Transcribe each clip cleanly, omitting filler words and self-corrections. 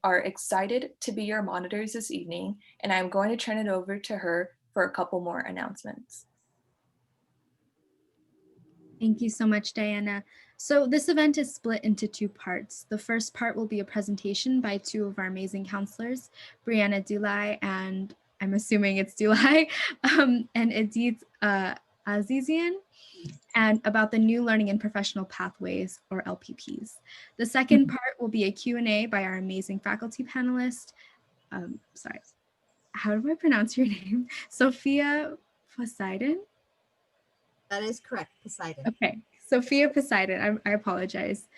are excited to be your monitors this evening, and I'm going to turn it over to her for a couple more announcements. Thank you so much, Diana. So this event is split into two parts. The first part will be a presentation by two of our amazing counselors, Brianna Dulai, and I'm assuming it's Dulai, and Edith Azizian, and about the new learning and professional pathways, or LPPs. The second part will be a Q&A by our amazing faculty panelist. Sorry, how do I pronounce your name? Sophia Poseidon? That is correct, Poseidon. Okay, Sophia Poseidon, I apologize.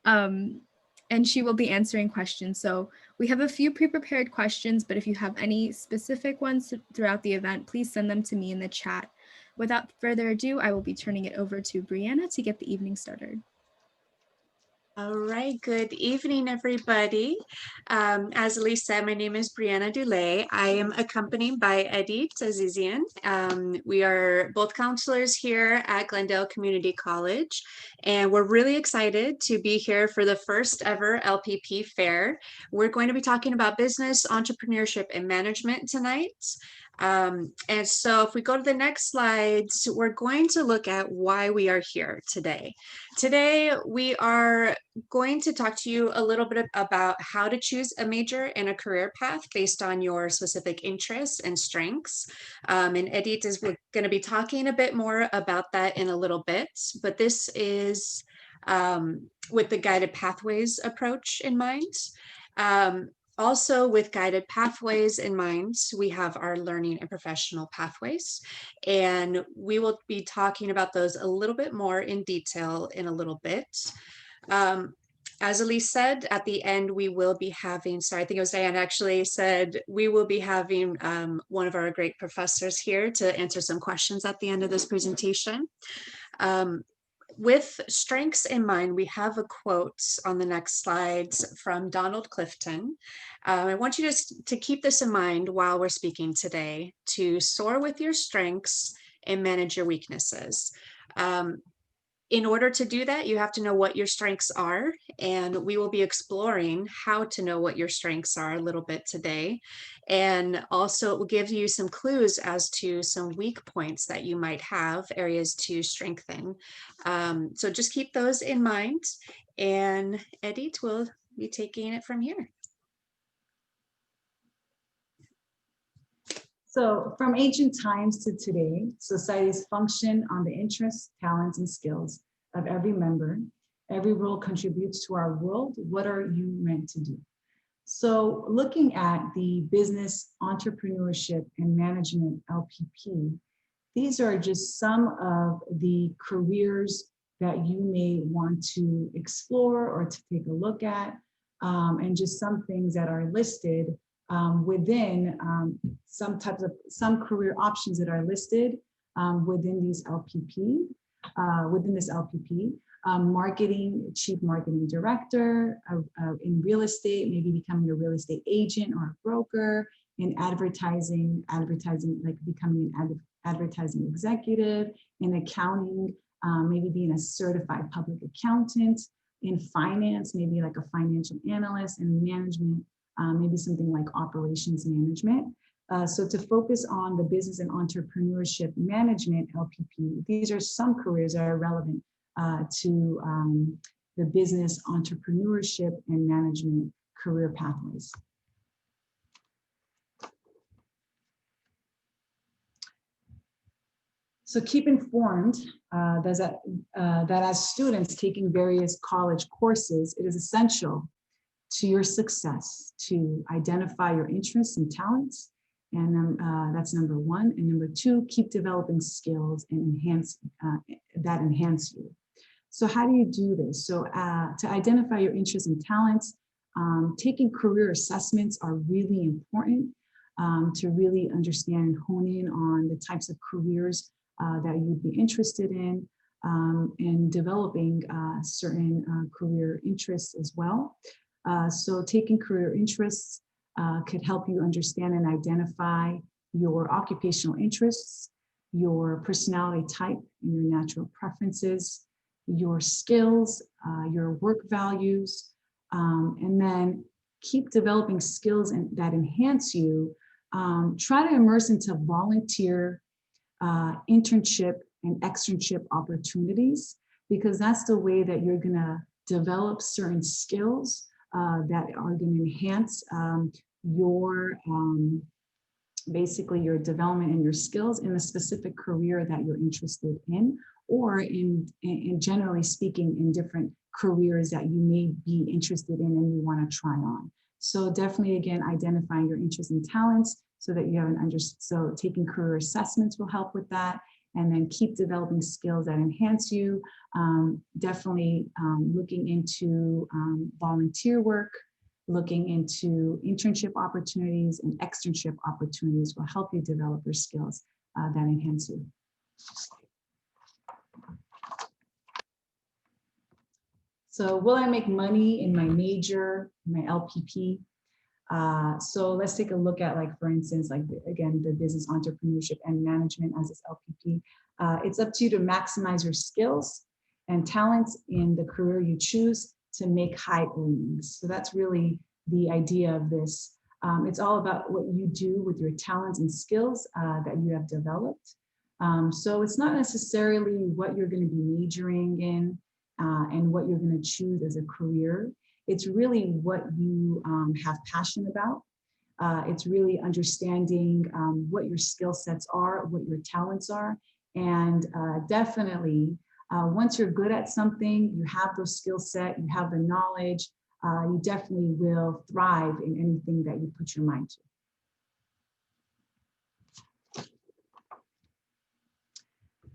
And she will be answering questions. So we have a few pre-prepared questions, but if you have any specific ones throughout the event, please send them to me in the chat. Without further ado, I will be turning it over to Brianna to get the evening started. All right, good evening, everybody. As Elise said, my name is Brianna Dulay. I am accompanied by Edith Azizian. We are both counselors here at Glendale Community College, and we're really excited to be here for the first ever LPP Fair. We're going to be talking about business, entrepreneurship, and management tonight. And so if we go to the next slides, we're going to look at why we are here today. Today, we are going to talk to you a little bit about how to choose a major and a career path based on your specific interests and strengths. And Edith is going to be talking a bit more about that in a little bit, but this is with the guided pathways approach in mind. Also, with guided pathways in mind, we have our learning and professional pathways, and we will be talking about those a little bit more in detail in a little bit. As Elise said, at the end, we will be having, sorry, I think it was Diane actually said, we will be having one of our great professors here to answer some questions at the end of this presentation. With strengths in mind, we have a quote on the next slides from Donald Clifton. I want you to keep this in mind while we're speaking today: to soar with your strengths and manage your weaknesses. In order to do that, you have to know what your strengths are, and we will be exploring how to know what your strengths are a little bit today. And also it will give you some clues as to some weak points that you might have, areas to strengthen. So just keep those in mind, and Edith will be taking it from here. So from ancient times to today, societies function on the interests, talents, and skills of every member. Every role contributes to our world. What are you meant to do? So looking at the business, entrepreneurship, and management LPP, these are just some of the careers that you may want to explore or to take a look at, and just some things that are listed within some career options that are listed within these LPP, within this LPP. Marketing, chief marketing director, in real estate, maybe becoming a real estate agent or a broker. In advertising like becoming an advertising executive. In accounting, maybe being a certified public accountant. In finance, maybe like a financial analyst. In management, maybe something like operations management. So to focus on the business and entrepreneurship management LPP, these are some careers that are relevant to the business, entrepreneurship, and management career pathways. So keep informed that as students taking various college courses, it is essential to your success to identify your interests and talents. And that's number one. And number two, keep developing skills and enhance you. So how do you do this? So to identify your interests and talents, taking career assessments are really important to really understand and hone in on the types of careers that you'd be interested in, and developing certain career interests as well. So taking career interests could help you understand and identify your occupational interests, your personality type, and your natural preferences, your skills, your work values, and then keep developing skills that enhance you. Try to immerse into volunteer, internship, and externship opportunities, because that's the way that you're gonna develop certain skills that are gonna enhance your basically your development and your skills in a specific career that you're interested in, or in generally speaking, in different careers that you may be interested in and you want to try on. So definitely, again, identifying your interests and talents so that you have so taking career assessments will help with that. And then keep developing skills that enhance you. Definitely looking into volunteer work, looking into internship opportunities and externship opportunities will help you develop your skills that enhance you. So will I make money in my major, my LPP? So let's take a look at, like, for instance, like, again, the business entrepreneurship and management as its LPP. It's up to you to maximize your skills and talents in the career you choose to make high earnings. So that's really the idea of this. It's all about what you do with your talents and skills that you have developed. So it's not necessarily what you're going to be majoring in and what you're going to choose as a career. It's really what you have passion about. It's really understanding what your skill sets are, what your talents are, and definitely once you're good at something, you have those skill set, you have the knowledge, you definitely will thrive in anything that you put your mind to.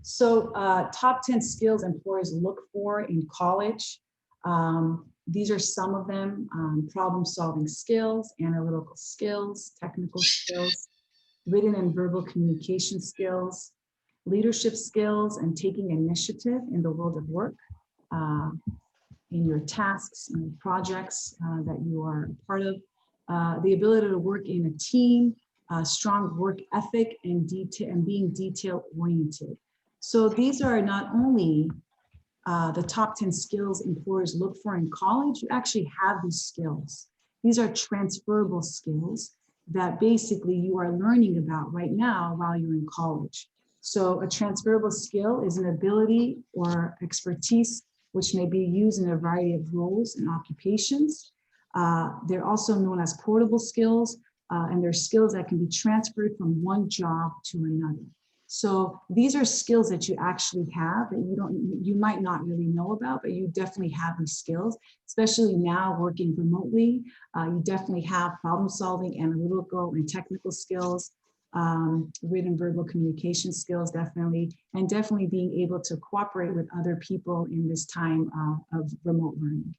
So top 10 skills employers look for in college. These are some of them: problem solving skills, analytical skills, technical skills, written and verbal communication skills, leadership skills, and taking initiative in the world of work, in your tasks and projects that you are a part of, the ability to work in a team, strong work ethic, and being detail oriented. So these are not only the top 10 skills employers look for in college. You actually have these skills. These are transferable skills that basically you are learning about right now while you're in college. So a transferable skill is an ability or expertise which may be used in a variety of roles and occupations. They're also known as portable skills, and they're skills that can be transferred from one job to another. So these are skills that you actually have that you might not really know about, but you definitely have these skills, especially now working remotely. You definitely have problem solving, analytical and technical skills, written verbal communication skills, definitely, and definitely being able to cooperate with other people in this time of remote learning.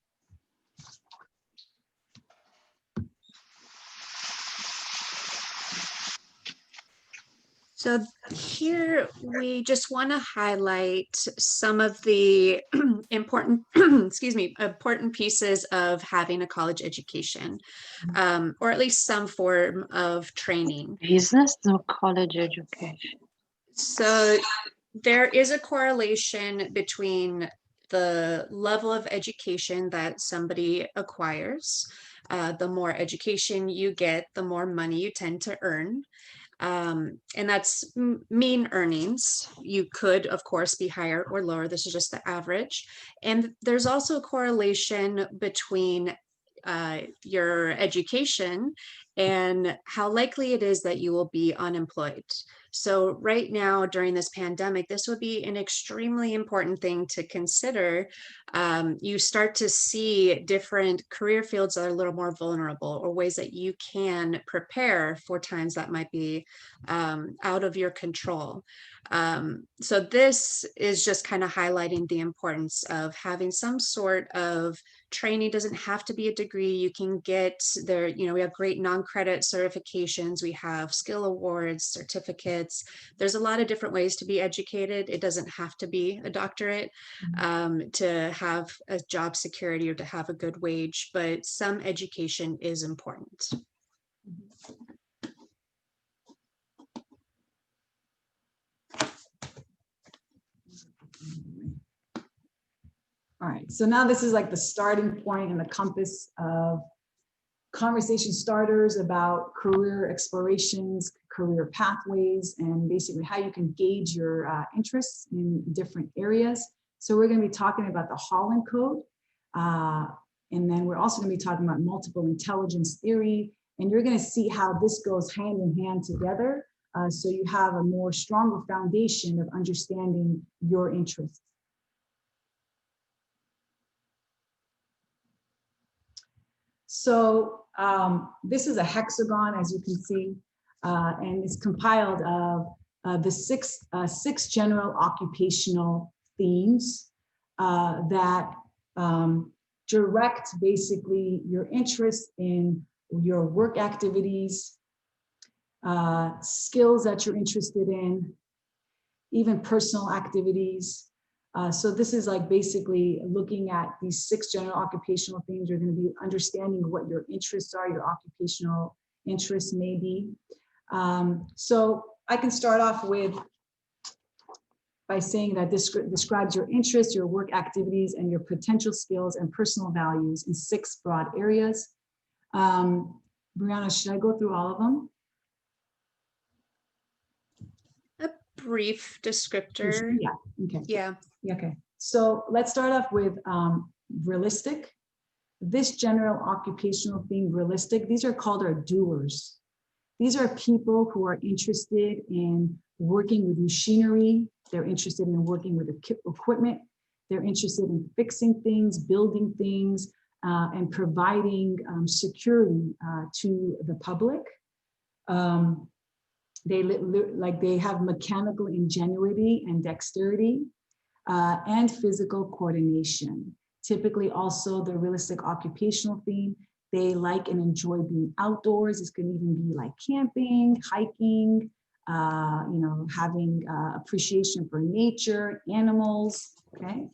So here we just want to highlight some of the important, important pieces of having a college education, or at least some form of training. Business or college education? So there is a correlation between the level of education that somebody acquires. The more education you get, the more money you tend to earn. And that's mean earnings. You could, of course, be higher or lower. This is just the average. And there's also a correlation between your education and how likely it is that you will be unemployed. So right now, during this pandemic, this would be an extremely important thing to consider. You start to see different career fields that are a little more vulnerable, or ways that you can prepare for times that might be out of your control. So this is just kind of highlighting the importance of having some sort of training. Doesn't have to be a degree. You can get there, we have great non-credit certifications, we have skill awards, certificates. There's a lot of different ways to be educated. It doesn't have to be a doctorate to have a job security or to have a good wage, but some education is important. All right, so now this is like the starting point and the compass of conversation starters about career explorations, career pathways, and basically how you can gauge your interests in different areas. So we're going to be talking about the Holland Code. And then we're also going to be talking about multiple intelligence theory. And you're going to see how this goes hand in hand together. So you have a more stronger foundation of understanding your interests. So this is a hexagon, as you can see, and it's compiled of the six general occupational themes that direct basically your interest in your work activities, skills that you're interested in, even personal activities. So this is like basically looking at these 6 general occupational themes. You're going to be understanding what your interests are, your occupational interests may be. So I can start off with by saying that this describes your interests, your work activities, and your potential skills and personal values in 6 broad areas. Brianna, should I go through all of them? A brief descriptor. Yeah, okay. Yeah. Okay, so let's start off with realistic. This general occupational theme, realistic, these are called our doers. These are people who are interested in working with machinery. They're interested in working with equipment. They're interested in fixing things, building things, and providing security to the public. They have mechanical ingenuity and dexterity. And physical coordination. Typically also the realistic occupational theme, they like and enjoy being outdoors. This can even be like camping, hiking, having appreciation for nature, animals, okay?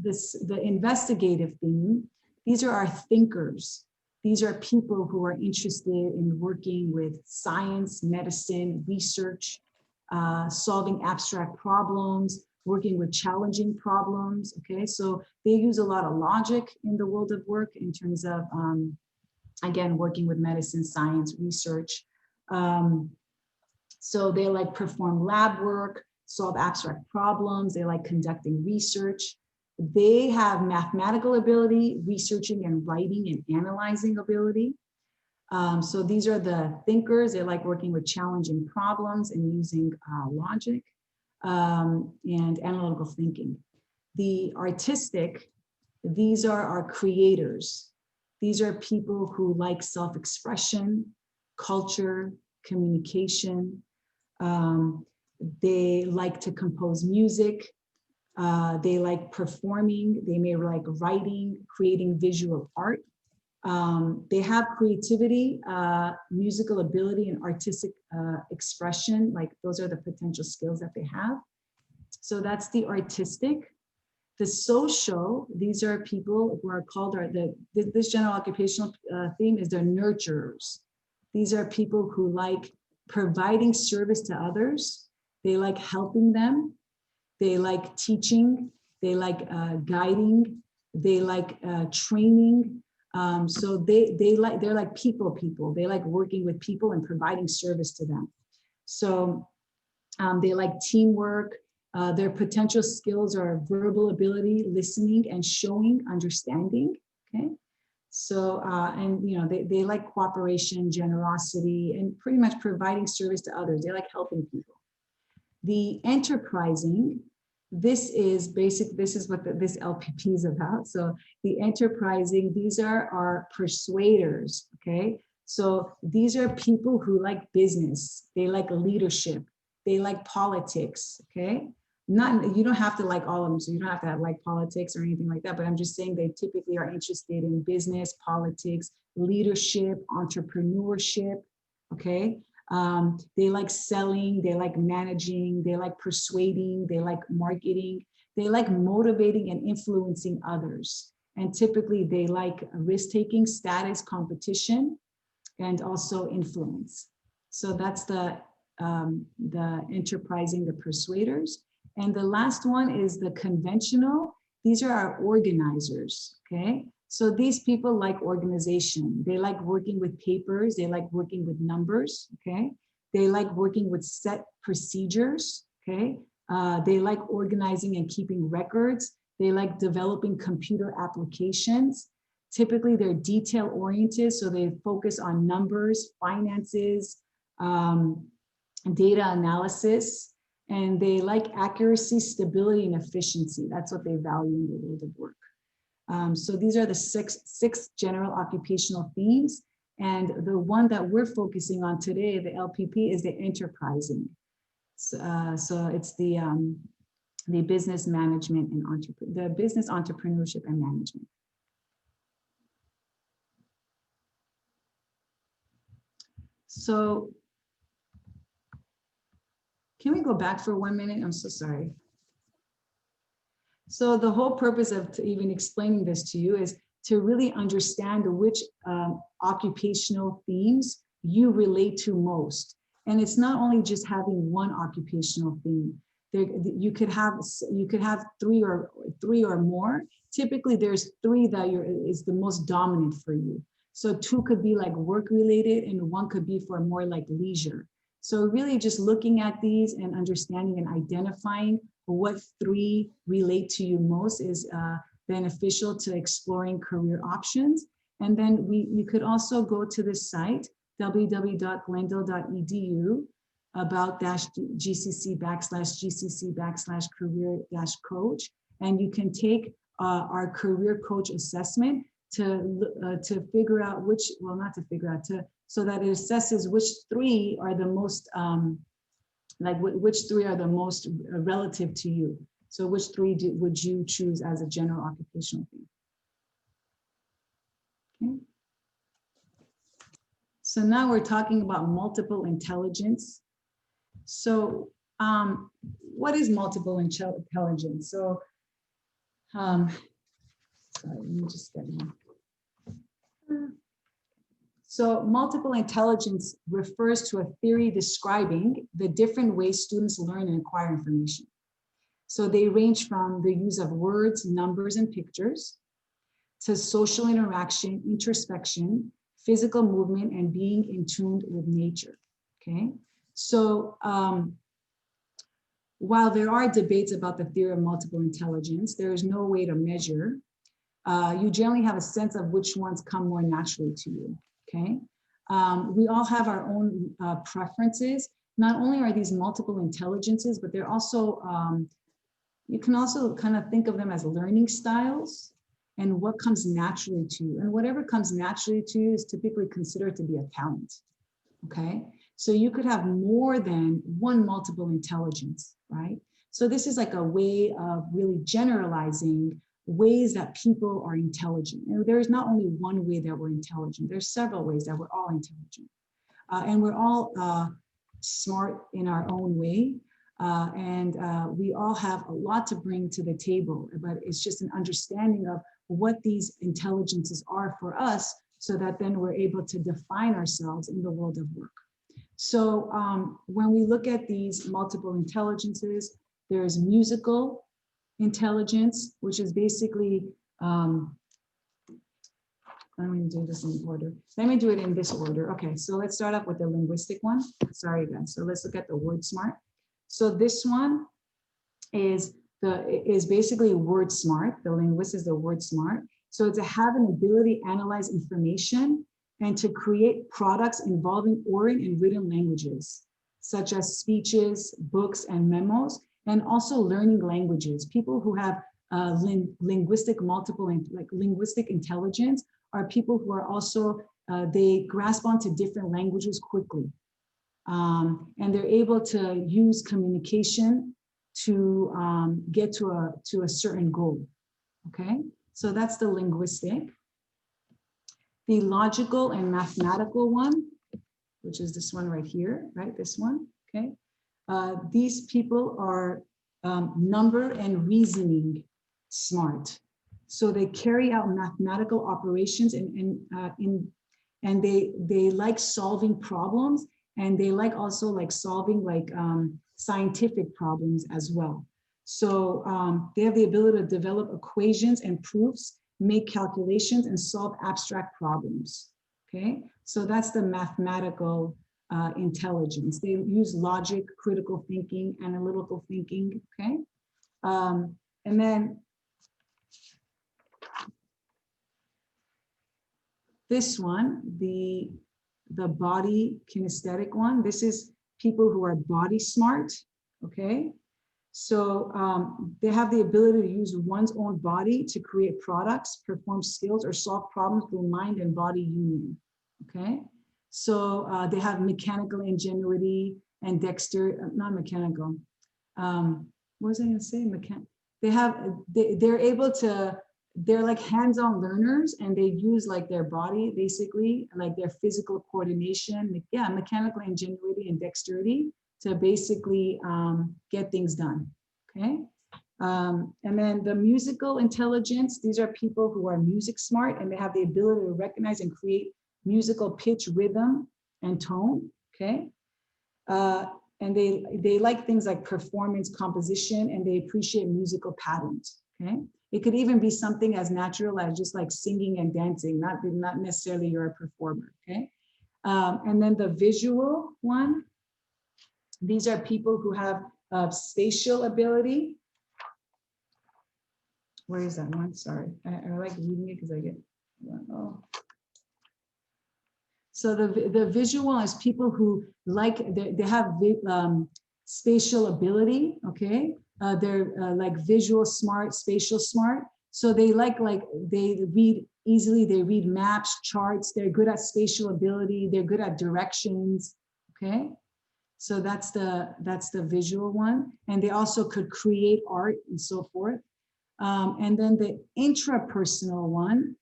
The investigative theme, these are our thinkers. These are people who are interested in working with science, medicine, research, solving abstract problems, working with challenging problems, okay? So they use a lot of logic in the world of work in terms of, again, working with medicine, science, research. So they like perform lab work, solve abstract problems, they like conducting research. They have mathematical ability, researching and writing and analyzing ability. So these are the thinkers. They like working with challenging problems and using logic and analytical thinking. The artistic, these are our creators. These are people who like self-expression, culture, communication. They like to compose music. They like performing. They may like writing, creating visual art. They have creativity, musical ability, and artistic expression. Like those are the potential skills that they have. So that's the artistic. The social, these are people who are called, this general occupational theme is they're nurturers. These are people who like providing service to others. They like helping them. They like teaching. They like guiding. They like training. So they're like people. They like working with people and providing service to them. So they like teamwork. Their potential skills are verbal ability, listening, and showing understanding. Okay. So, and they like cooperation, generosity, and pretty much providing service to others. They like helping people. The enterprising, this is what this LPP is about. So the enterprising, these are our persuaders, okay? So these are people who like business, they like leadership, they like politics, okay? You don't have to like all of them, so you don't have to like politics or anything like that, but I'm just saying they typically are interested in business, politics, leadership, entrepreneurship, okay? They like selling, they like managing, they like persuading, they like marketing, they like motivating and influencing others. And typically they like risk-taking, status, competition, and also influence. So that's the enterprising, the persuaders. And the last one is the conventional. These are our organizers, okay? So these people like organization. They like working with papers. They like working with numbers, okay? They like working with set procedures, okay? They like organizing and keeping records. They like developing computer applications. Typically, they're detail oriented, so they focus on numbers, finances, data analysis, and they like accuracy, stability, and efficiency. That's what they value in the world of work. So these are the six general occupational themes. And the one that we're focusing on today, the LPP, is the enterprising. So it's the business management and the business entrepreneurship and management. So can we go back for 1 minute? I'm so sorry. So the whole purpose of even explaining this to you is to really understand which occupational themes you relate to most. And it's not only just having one occupational theme. You could have three or more. Typically, there's three that is the most dominant for you. So two could be like work related, and one could be for more like leisure. So really, just looking at these and understanding and identifying what three relate to you most is beneficial to exploring career options. And then you could also go to this site, www.glendale.edu about GCC/career-coach. And you can take our career coach assessment to figure out so that it assesses which three are the most, which three are the most relative to you. So which three would you choose as a general occupational theme? Okay. So now we're talking about multiple intelligence. So what is multiple intelligence? So, sorry, let me just get one. So multiple intelligence refers to a theory describing the different ways students learn and acquire information. So they range from the use of words, numbers, and pictures to social interaction, introspection, physical movement, and being in tune with nature, okay? So while there are debates about the theory of multiple intelligence, there is no way to measure. You generally have a sense of which ones come more naturally to you, okay? We all have our own preferences. Not only are these multiple intelligences, but they're also, you can also kind of think of them as learning styles and what comes naturally to you. And whatever comes naturally to you is typically considered to be a talent, okay? So you could have more than one multiple intelligence, right? So this is like a way of really generalizing ways that people are intelligent. And there's not only one way that we're intelligent, there's several ways that we're all intelligent. And we're all smart in our own way. We all have a lot to bring to the table, but it's just an understanding of what these intelligences are for us so that then we're able to define ourselves in the world of work. So when we look at these multiple intelligences, there's musical intelligence, which is basically, I'm going to do this in order. Let me do it in this order. Okay, so let's start off with the linguistic one. Sorry, guys. So let's look at the word smart. So this one is basically word smart. The linguist is the word smart. So to have an ability to analyze information and to create products involving oral and written languages, such as speeches, books, and memos, and also learning languages. People who have linguistic intelligence are people who are also, they grasp onto different languages quickly. And they're able to use communication to get to a certain goal, okay? So that's the linguistic. The logical and mathematical one, which is this one right here, right? This one, okay? These people are number and reasoning smart. So they carry out mathematical operations and they like solving problems, and they like also like solving like scientific problems as well. So they have the ability to develop equations and proofs make calculations, and solve abstract problems. Okay, so that's the mathematical intelligence. They use logic, critical thinking, analytical thinking. Okay, and then this one, the body kinesthetic one, this is people who are body smart. Okay, so they have the ability to use one's own body to create products, perform skills, or solve problems through mind and body union. Okay, so they have mechanical ingenuity and not mechanical. What was I going to say? They're able to, they're like hands-on learners, and they use like their body, basically, like their physical coordination, mechanical ingenuity and dexterity to basically get things done. Okay. And then the musical intelligence, these are people who are music smart, and they have the ability to recognize and create musical pitch, rhythm, and tone. Okay. And they like things like performance, composition, and they appreciate musical patterns. Okay. It could even be something as natural as just like singing and dancing, not necessarily you're a performer. Okay. And then the visual one, these are people who have spatial ability. Where is that one? Sorry, I like reading it because I get, oh. So the visual is people who like, they have spatial ability, okay? They're like visual smart, spatial smart. So they they read easily, they read maps, charts, they're good at spatial ability, they're good at directions, okay? So that's the visual one. And they also could create art and so forth. And then the intrapersonal one,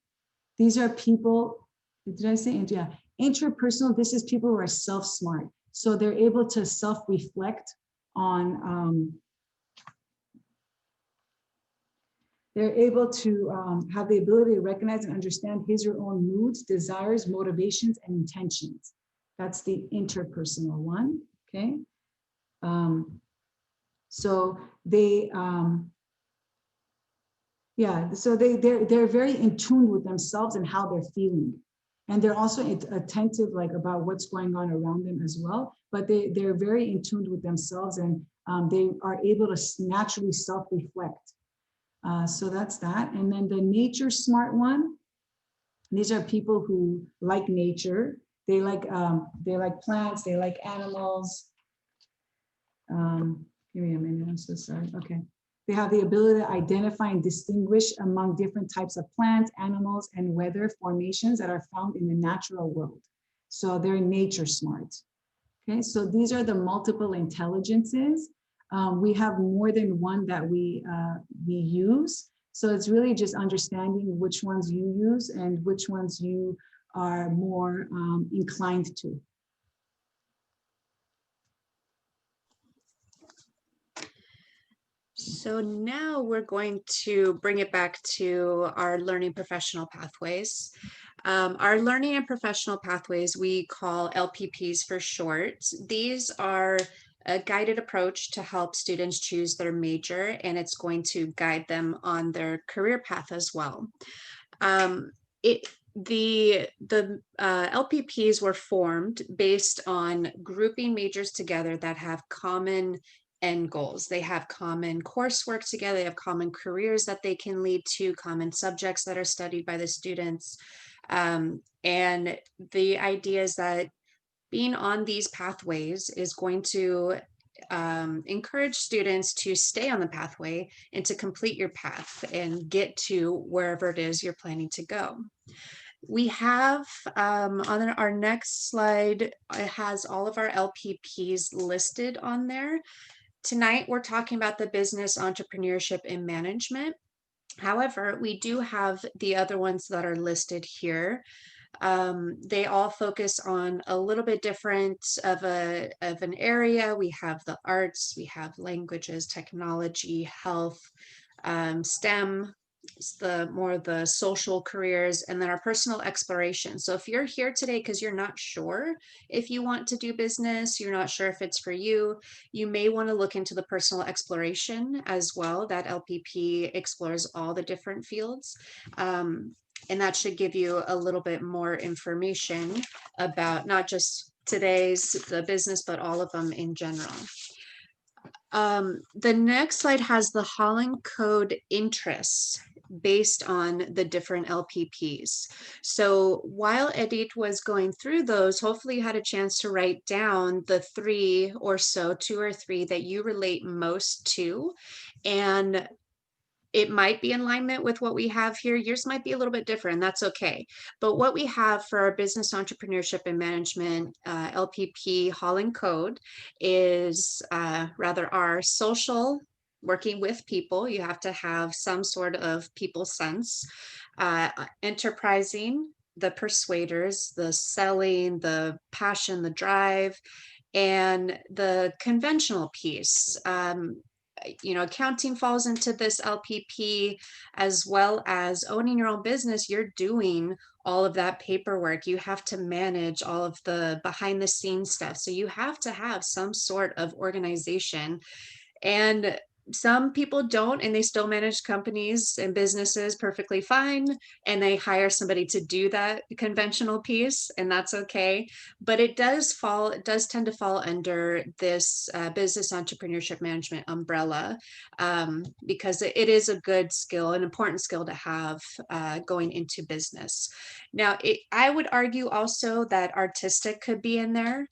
these are people, did I say, yeah, intrapersonal, this is people who are self-smart. So they're able to self-reflect on, they're able to have the ability to recognize and understand his or her own moods, desires, motivations, and intentions. That's the interpersonal one, okay? So they, so they're very in tune with themselves and how they're feeling. And they're also attentive like about what's going on around them as well, but they're very in tune with themselves, and they are able to naturally self-reflect. So that's that. And then the nature smart one, these are people who like nature. They like plants, they like animals. Give me a minute, I'm so sorry. Okay. They have the ability to identify and distinguish among different types of plants, animals, and weather formations that are found in the natural world. So they're nature smart. Okay, so these are the multiple intelligences. We have more than one that we use. So it's really just understanding which ones you use and which ones you are more inclined to. So now we're going to bring it back to our learning professional pathways. Our learning and professional pathways we call LPPs for short. These are a guided approach to help students choose their major, and it's going to guide them on their career path as well. The LPPs were formed based on grouping majors together that have common end goals. They have common coursework together, they have common careers that they can lead to, common subjects that are studied by the students. And the idea is that being on these pathways is going to encourage students to stay on the pathway and to complete your path and get to wherever it is you're planning to go. We have on our next slide, it has all of our LPPs listed on there. Tonight, we're talking about the business, entrepreneurship, and management. However, we do have the other ones that are listed here. They all focus on a little bit different of an area. We have the arts, we have languages, technology, health, STEM, the more the social careers, and then our personal exploration. So if you're here today because you're not sure if you want to do business, you're not sure if it's for you, you may want to look into the personal exploration as well. That LPP explores all the different fields. And that should give you a little bit more information about not just today's the business, but all of them in general. The next slide has the Holland Code interests based on the different LPPs. So while Edith was going through those, hopefully you had a chance to write down the 3 or so, 2 or 3 that you relate most to. And it might be in alignment with what we have here. Yours might be a little bit different. That's okay. But what we have for our business entrepreneurship and management LPP Holland Code is rather our social, working with people. You have to have some sort of people sense, enterprising, the persuaders, the selling, the passion, the drive, and the conventional piece. Accounting falls into this LPP, as well as owning your own business. You're doing all of that paperwork. You have to manage all of the behind the scenes stuff. So you have to have some sort of organization. And some people don't, and they still manage companies and businesses perfectly fine, and they hire somebody to do that conventional piece, and that's okay. But it does tend to fall under this business entrepreneurship management umbrella, because it is a good skill, an important skill to have going into business. Now, I would argue also that artistic could be in there.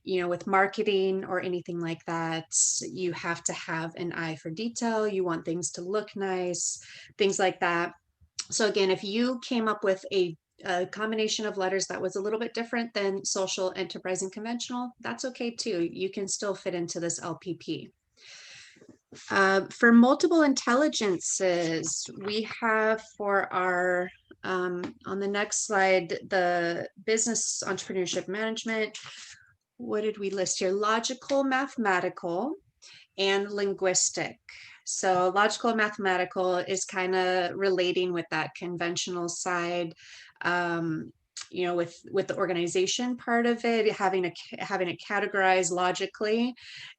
With marketing or anything like that, you have to have an eye for detail. You want things to look nice, things like that. So again, if you came up with a combination of letters that was a little bit different than social, enterprise, and conventional, that's okay too. You can still fit into this LPP. For multiple intelligences, we have for our, on the next slide, the business entrepreneurship management. What did we list here? Logical, mathematical, and linguistic. So logical and mathematical is kind of relating with that conventional side, with the organization part of it, having it categorized logically,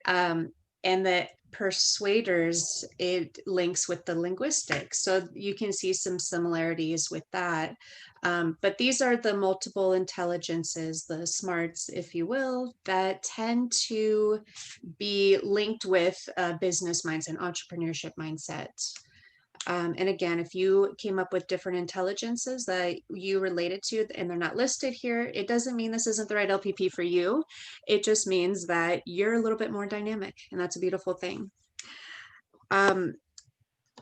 and the persuaders, it links with the linguistics. So you can see some similarities with that. But these are the multiple intelligences, the smarts, if you will, that tend to be linked with a business mindset, entrepreneurship mindset. And again, if you came up with different intelligences that you related to and they're not listed here, it doesn't mean this isn't the right LPP for you. It just means that you're a little bit more dynamic, and that's a beautiful thing.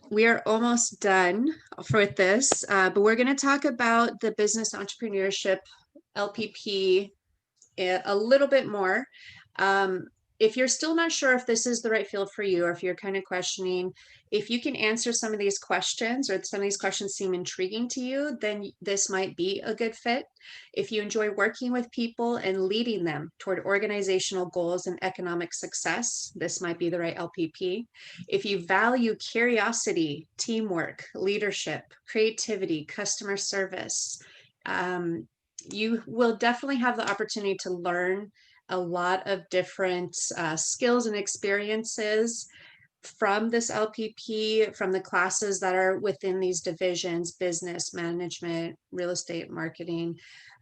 We are almost done with this, but we're going to talk about the business entrepreneurship LPP a little bit more. If you're still not sure if this is the right field for you, or if you're kind of questioning, if you can answer some of these questions, or some of these questions seem intriguing to you, then this might be a good fit. If you enjoy working with people and leading them toward organizational goals and economic success, this might be the right LPP. If you value curiosity, teamwork, leadership, creativity, customer service, you will definitely have the opportunity to learn a lot of different skills and experiences from this LPP, from the classes that are within these divisions: business, management, real estate, marketing.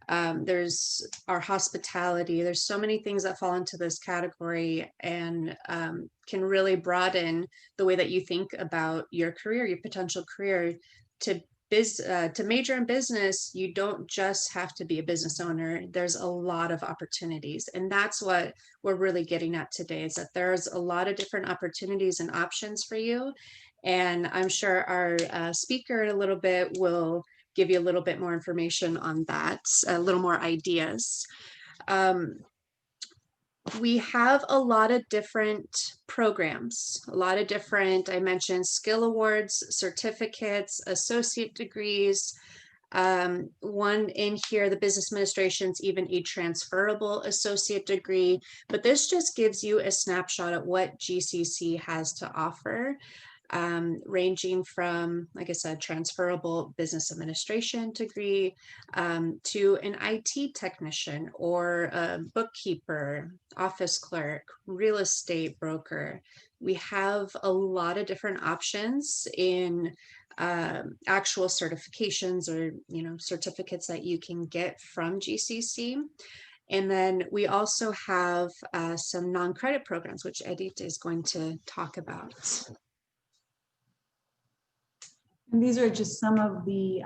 There's our hospitality. There's so many things that fall into this category, and can really broaden the way that you think about your career, your potential career. To major in business, you don't just have to be a business owner. There's a lot of opportunities. And that's what we're really getting at today, is that there's a lot of different opportunities and options for you. And I'm sure our speaker in a little bit will give you a little bit more information on that, a little more ideas. We have a lot of different programs, a lot of different, I mentioned skill awards, certificates, associate degrees. One in here, the business administration's even a transferable associate degree, but this just gives you a snapshot at what GCC has to offer. ranging from, like I said, transferable business administration degree to an IT technician or a bookkeeper, office clerk, real estate broker. We have a lot of different options in actual certifications or certificates that you can get from GCC. And then we also have some non-credit programs, which Edith is going to talk about. And these are just some of the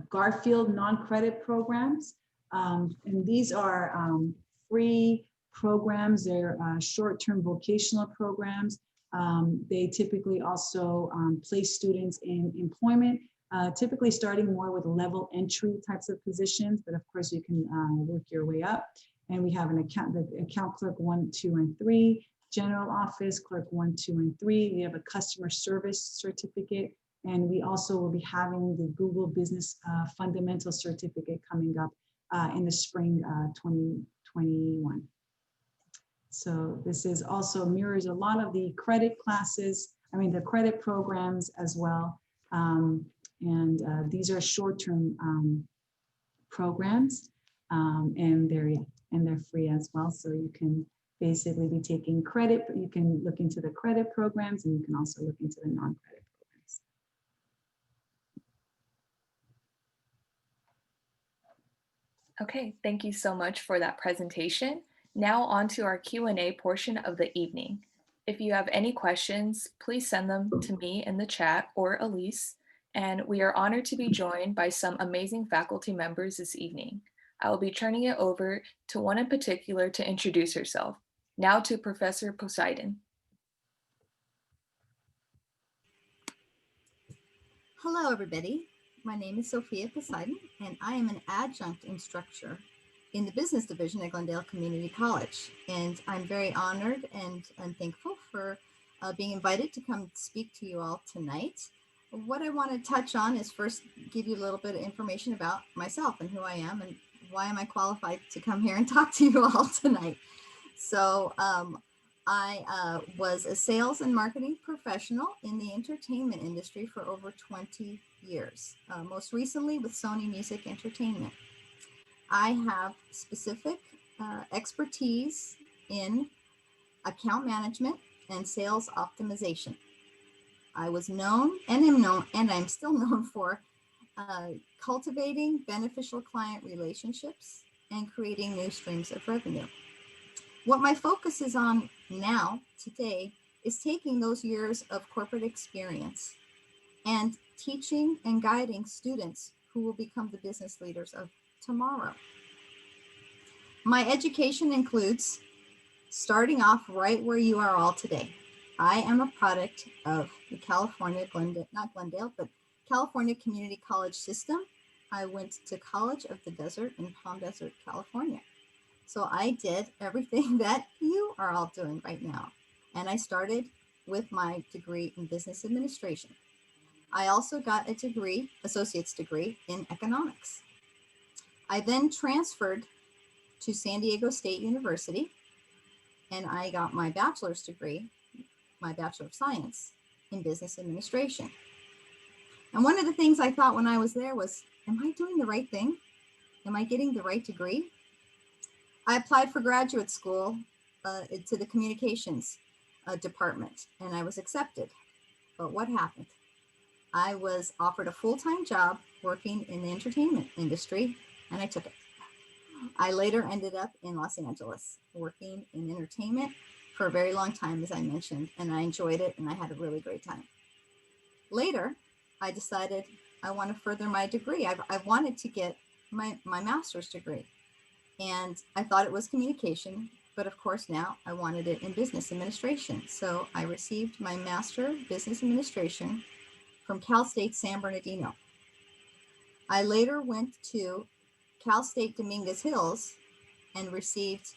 Garfield non-credit programs. And these are free programs. They're short-term vocational programs. They typically also place students in employment, typically starting more with level entry types of positions, but of course you can work your way up. And we have the account clerk 1, 2, and 3, general office clerk 1, 2, and 3. We have a customer service certificate. And we also will be having the Google Business Fundamental Certificate coming up in the spring 2021. So this is also mirrors a lot of the credit classes, the credit programs as well. These are short-term programs, and they're free as well. So you can basically be taking credit, but you can look into the credit programs, and you can also look into the non-credit programs. Okay, thank you so much for that presentation. Now on to our Q&A portion of the evening. If you have any questions, please send them to me in the chat or Elise, and we are honored to be joined by some amazing faculty members this evening. I will be turning it over to one in particular to introduce herself. Now to Professor Poseidon. Hello, everybody. My name is Sophia Poseidon, and I am an adjunct instructor in the business division at Glendale Community College. And I'm very honored and I'm thankful for being invited to come speak to you all tonight. What I want to touch on is first give you a little bit of information about myself and who I am and why am I qualified to come here and talk to you all tonight. So I was a sales and marketing professional in the entertainment industry for over 20 years, most recently with Sony Music Entertainment. I have specific expertise in account management and sales optimization. I was known and am known, and I'm still known for cultivating beneficial client relationships and creating new streams of revenue. What my focus is on now, today, is taking those years of corporate experience and teaching and guiding students who will become the business leaders of tomorrow. My education includes starting off right where you are all today. I am a product of the California Community College system. I went to College of the Desert in Palm Desert, California. So I did everything that you are all doing right now. And I started with my degree in business administration. I also got a degree, associate's degree in economics. I then transferred to San Diego State University, and I got my bachelor's degree, my Bachelor of Science in business administration. And one of the things I thought when I was there was, am I doing the right thing? Am I getting the right degree? I applied for graduate school to the communications department, and I was accepted. But what happened? I was offered a full-time job working in the entertainment industry, and I took it. I later ended up in Los Angeles working in entertainment for a very long time, as I mentioned, and I enjoyed it, and I had a really great time. Later, I decided I want to further my degree. I wanted to get my master's degree. And I thought it was communication, but of course now I wanted it in business administration. So I received my Master of Business Administration from Cal State San Bernardino. I later went to Cal State Dominguez Hills and received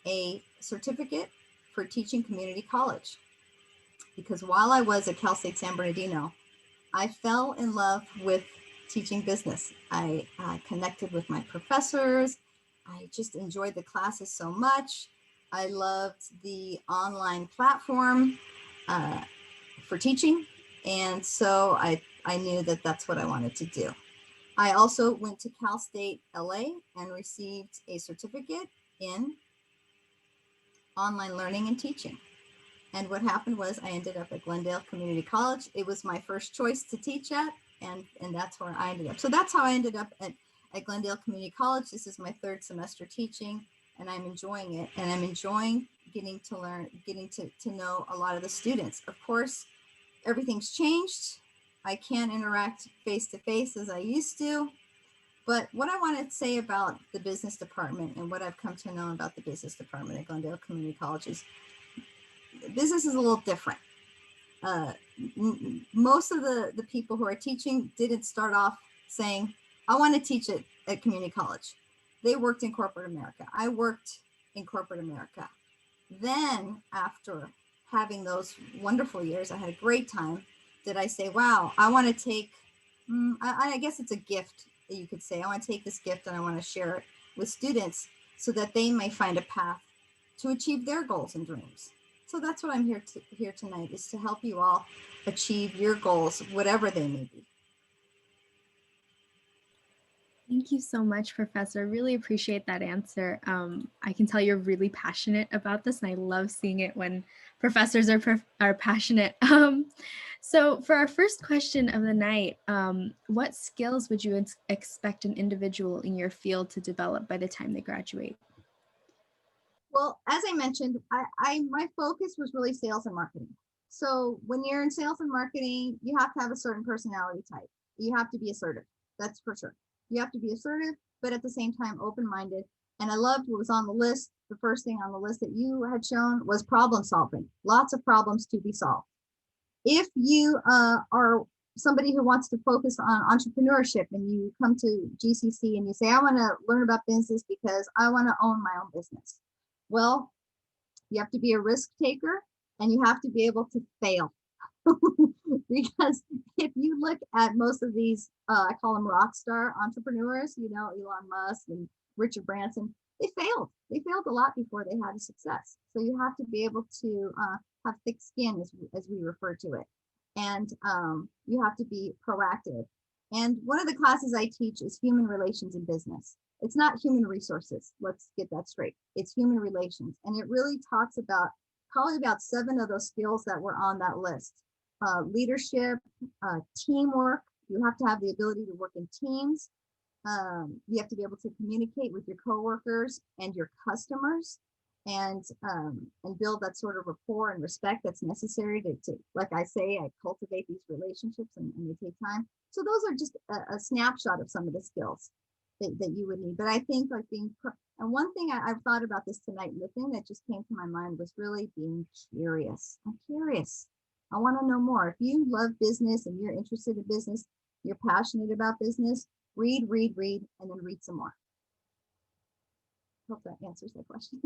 a certificate for teaching community college. Because while I was at Cal State San Bernardino, I fell in love with teaching business. I connected with my professors. I just enjoyed the classes so much. I loved the online platform. for teaching. And so I knew that that's what I wanted to do. I also went to Cal State LA and received a certificate in online learning and teaching. And what happened was I ended up at Glendale Community College. It was my first choice to teach at, and that's where I ended up. So that's how I ended up at Glendale Community College. This is my third semester teaching, and I'm enjoying it. And I'm enjoying getting to learn, getting to know a lot of the students. Of course, everything's changed. I can't interact face to face as I used to. But what I want to say about the business department and what I've come to know about the business department at Glendale Community College is business is a little different. Most of the people who are teaching didn't start off saying, I want to teach at community college. They worked in corporate America. I worked in corporate America. Then after having those wonderful years, I had a great time. Did I say, wow, I want to take, I guess it's a gift that you could say, I want to take this gift and I want to share it with students so that they may find a path to achieve their goals and dreams. So that's what I'm here tonight, is to help you all achieve your goals, whatever they may be. Thank you so much, Professor. Really appreciate that answer. I can tell you're really passionate about this, and I love seeing it when professors are passionate. So for our first question of the night, what skills would you expect an individual in your field to develop by the time they graduate? Well, as I mentioned, my focus was really sales and marketing. So when you're in sales and marketing, you have to have a certain personality type. You have to be assertive. That's for sure. You have to be assertive, but at the same time, open-minded. And I loved what was on the list. The first thing on the list that you had shown was problem solving. Lots of problems to be solved. If you are somebody who wants to focus on entrepreneurship and you come to GCC and you say, I want to learn about business because I want to own my own business. Well, you have to be a risk taker and you have to be able to fail. Because if you look at most of these, I call them rock star entrepreneurs, you know, Elon Musk and Richard Branson, they failed. They failed a lot before they had a success. So you have to be able to have thick skin, as we refer to it. And you have to be proactive. And one of the classes I teach is human relations in business. It's not human resources. Let's get that straight. It's human relations. And it really talks about probably about 7 of those skills that were on that list. Leadership, teamwork. You have to have the ability to work in teams. You have to be able to communicate with your coworkers and your customers, and build that sort of rapport and respect that's necessary to like I say, I cultivate these relationships, and they take time. So those are just a snapshot of some of the skills that you would need. But I think like and one thing I've thought about this tonight, and the thing that just came to my mind was really being curious. I'm curious. I want to know more. If you love business and you're interested in business, you're passionate about business, read, and then read some more. Hope that answers that question.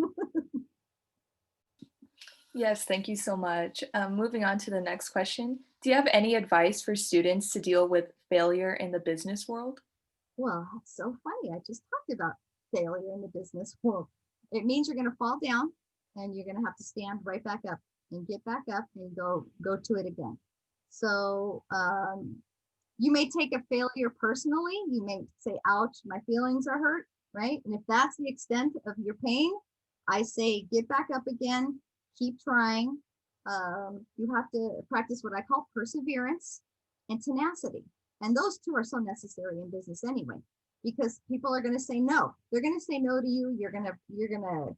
Yes, thank you so much. Moving on to the next question. Do you have any advice for students to deal with failure in the business world? Well, that's so funny. I just talked about failure in the business world. It means you're going to fall down and you're going to have to stand right back up and get back up and go to it again. So you may take a failure personally. You may say, ouch, my feelings are hurt, right? And if that's the extent of your pain, I say get back up again, keep trying. You have to practice what I call perseverance and tenacity. And those two are so necessary in business anyway, because people are going to say no. They're going to say no to you. You're going to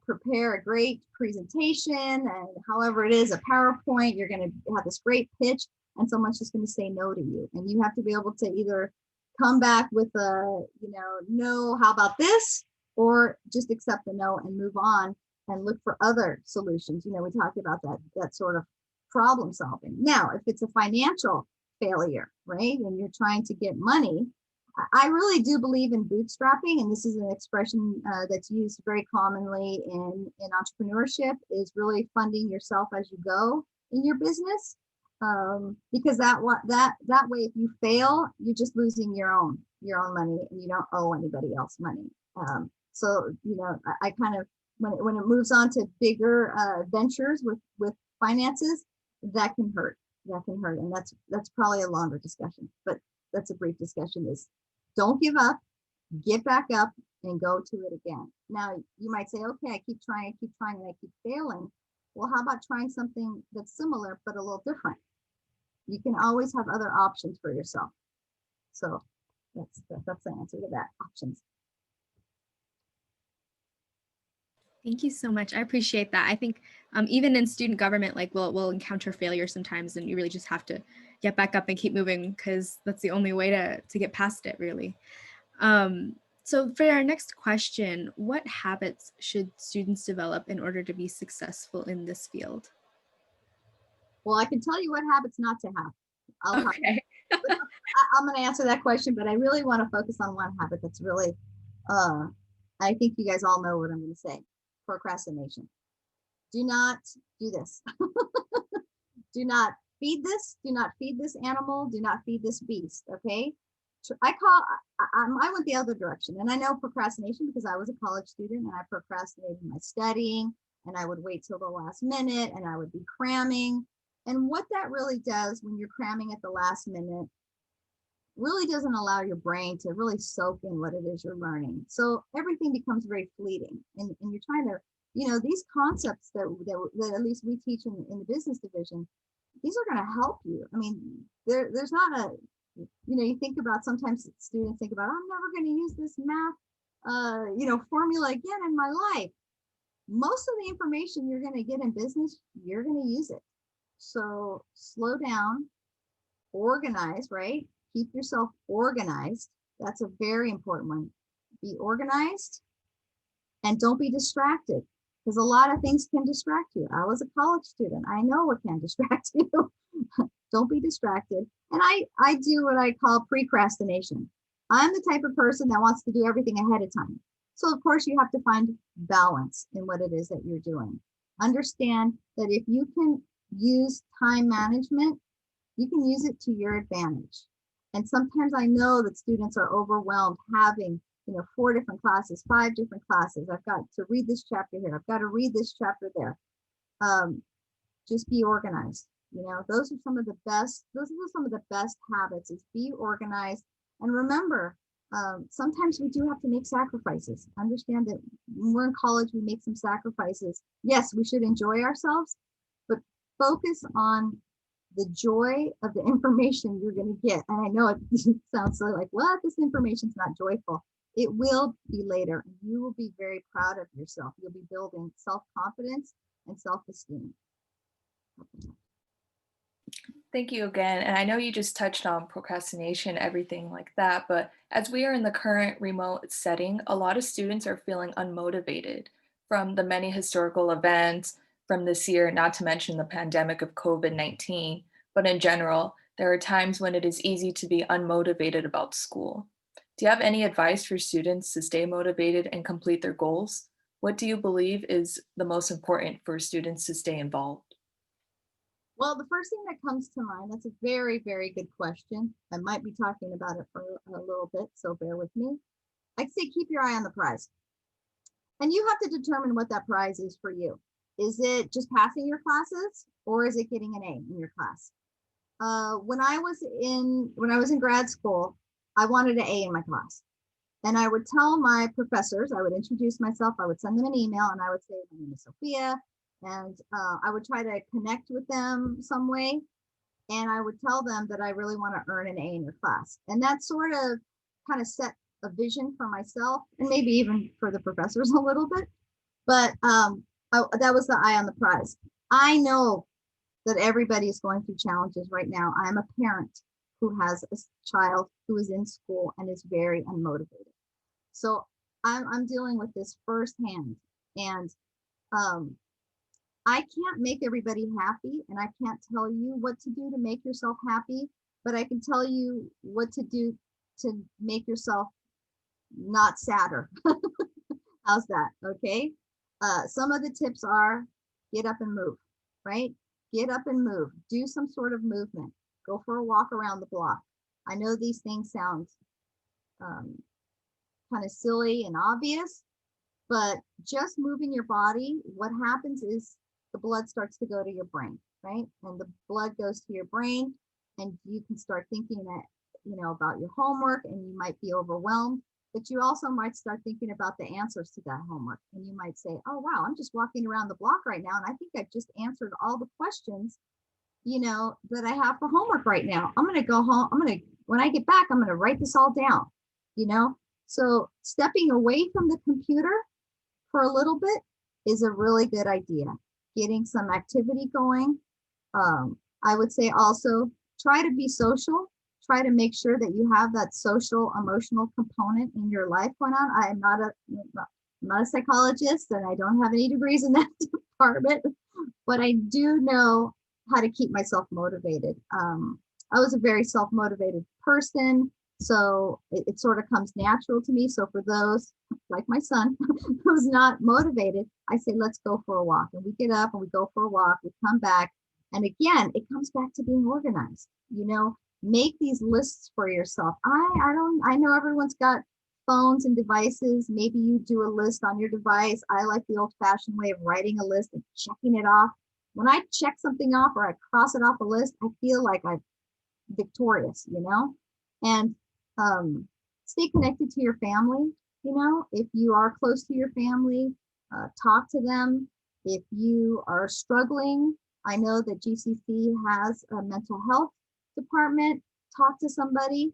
prepare a great presentation, and however it is, a PowerPoint, you're going to have this great pitch, and someone's just going to say no to you. And you have to be able to either come back with a, no, how about this? Or just accept the no and move on and look for other solutions. We talked about that sort of problem solving. Now, if it's a financial failure, right, and you're trying to get money, I really do believe in bootstrapping, and this is an expression that's used very commonly in entrepreneurship, is really funding yourself as you go in your business, because that way, if you fail, you're just losing your own money, and you don't owe anybody else money. So I kind of, when it moves on to bigger ventures with finances, that can hurt. That can hurt. And that's probably a longer discussion, but that's a brief discussion is don't give up, get back up and go to it again. Now you might say, okay, I keep trying, and I keep failing. Well, how about trying something that's similar, but a little different? You can always have other options for yourself. So that's the answer to that, options. Thank you so much. I appreciate that. I think even in student government, like we'll encounter failure sometimes, and you really just have to get back up and keep moving because that's the only way to get past it, really. So for our next question, what habits should students develop in order to be successful in this field? Well, I can tell you what habits not to have. Okay. I'm going to answer that question, but I really want to focus on one habit that's really, I think you guys all know what I'm going to say. Procrastination. Do not do this. Do not feed this. Do not feed this animal. Do not feed this beast. Okay. I went the other direction, and I know procrastination because I was a college student and I procrastinated my studying, and I would wait till the last minute and I would be cramming. And what that really does when you're cramming at the last minute really doesn't allow your brain to really soak in what it is you're learning. So everything becomes very fleeting, and you're trying to, these concepts that at least we teach in the business division, these are going to help you. I mean, there's not a, you think about, sometimes students think about, I'm never going to use this math, formula again in my life. Most of the information you're going to get in business, you're going to use it. So slow down, organize, right? Keep yourself organized. That's a very important one. Be organized and don't be distracted, because a lot of things can distract you. I was a college student. I know what can distract you. Don't be distracted. And I do what I call precrastination. I'm the type of person that wants to do everything ahead of time. So of course you have to find balance in what it is that you're doing. Understand that if you can use time management, you can use it to your advantage. And sometimes I know that students are overwhelmed having, 4 different classes, 5 different classes. I've got to read this chapter here. I've got to read this chapter there. Just be organized. Those are some of the best habits, is be organized. And remember, sometimes we do have to make sacrifices. Understand that when we're in college, we make some sacrifices. Yes, we should enjoy ourselves, but focus on the joy of the information you're going to get. And I know it sounds so like, what? This information's not joyful. It will be later. And you will be very proud of yourself. You'll be building self-confidence and self-esteem. Thank you again. And I know you just touched on procrastination, everything like that, but as we are in the current remote setting, a lot of students are feeling unmotivated from the many historical events from this year, not to mention the pandemic of COVID-19. But in general, there are times when it is easy to be unmotivated about school. Do you have any advice for students to stay motivated and complete their goals? What do you believe is the most important for students to stay involved? Well, the first thing that comes to mind, that's a very, very good question. I might be talking about it for a little bit, so bear with me. I'd say keep your eye on the prize. And you have to determine what that prize is for you. Is it just passing your classes, or is it getting an A in your class? When I was in grad school, I wanted an A in my class. And I would tell my professors, I would introduce myself, I would send them an email, and I would say, my name is Sophia. And I would try to connect with them some way. And I would tell them that I really want to earn an A in your class. And that sort of kind of set a vision for myself, and maybe even for the professors a little bit. But that was the eye on the prize. I know that everybody is going through challenges right now. I'm a parent who has a child who is in school and is very unmotivated. So I'm dealing with this firsthand. And I can't make everybody happy, and I can't tell you what to do to make yourself happy, but I can tell you what to do to make yourself not sadder. How's that? Okay. Some of the tips are get up and move, right? Get up and move. Do some sort of movement. Go for a walk around the block. I know these things sound kind of silly and obvious, but just moving your body, what happens is the blood starts to go to your brain, right? And the blood goes to your brain, and you can start thinking that, about your homework, and you might be overwhelmed, but you also might start thinking about the answers to that homework. And you might say, oh, wow, I'm just walking around the block right now, and I think I've just answered all the questions, that I have for homework right now. I'm going to go home. When I get back, I'm going to write this all down, So stepping away from the computer for a little bit is a really good idea. Getting some activity going. I would say also try to be social. Try to make sure that you have that social emotional component in your life going on. I'm not a psychologist, and I don't have any degrees in that department, but I do know how to keep myself motivated. I was a very self-motivated person, so it sort of comes natural to me. So for those like my son who's not motivated, I say, let's go for a walk. And we get up and we go for a walk, we come back. And again, it comes back to being organized, make these lists for yourself. I know everyone's got phones and devices. Maybe you do a list on your device. I like the old-fashioned way of writing a list and checking it off. When I check something off or I cross it off a list, I feel like I'm victorious, and stay connected to your family. If you are close to your family, talk to them. If you are struggling, I know that GCC has a mental health department. Talk to somebody.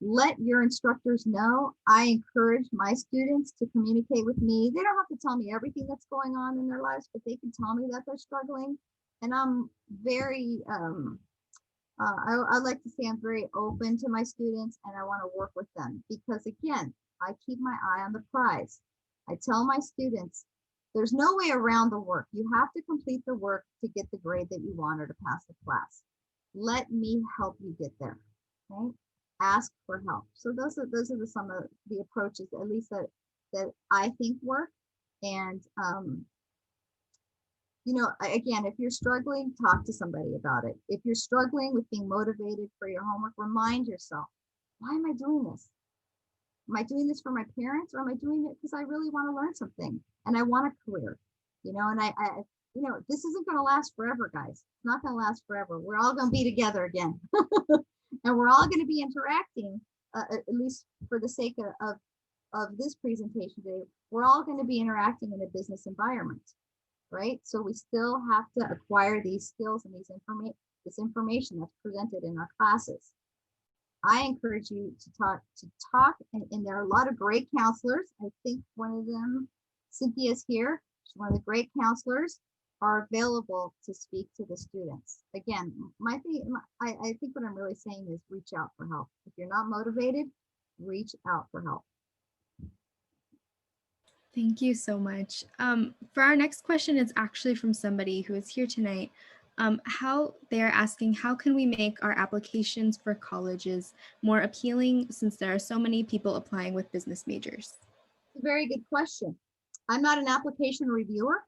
Let your instructors know. I encourage my students to communicate with me. They don't have to tell me everything that's going on in their lives, but they can tell me that they're struggling. And I'm very, I like to say I'm very open to my students, and I want to work with them because, again, I keep my eye on the prize. I tell my students, there's no way around the work. You have to complete the work to get the grade that you want or to pass the class. Let me help you get there. Okay? Ask for help. So those are some of the approaches, at least that I think work. And again, if you're struggling, talk to somebody about it. If you're struggling with being motivated for your homework, remind yourself, why am I doing this? Am I doing this for my parents, or am I doing it because I really want to learn something and I want a career? And I this isn't going to last forever, guys. It's not going to last forever. We're all going to be together again. And we're all going to be interacting, at least for the sake of this presentation today. We're all going to be interacting in a business environment, right? So we still have to acquire these skills and this information that's presented in our classes. I encourage you to talk, and there are a lot of great counselors. I think one of them, Cynthia's here. She's one of the great counselors, are available to speak to the students. Again, I think what I'm really saying is reach out for help. If you're not motivated, reach out for help. Thank you so much. For our next question, it's actually from somebody who is here tonight. How they're asking, how can we make our applications for colleges more appealing since there are so many people applying with business majors? A very good question. I'm not an application reviewer,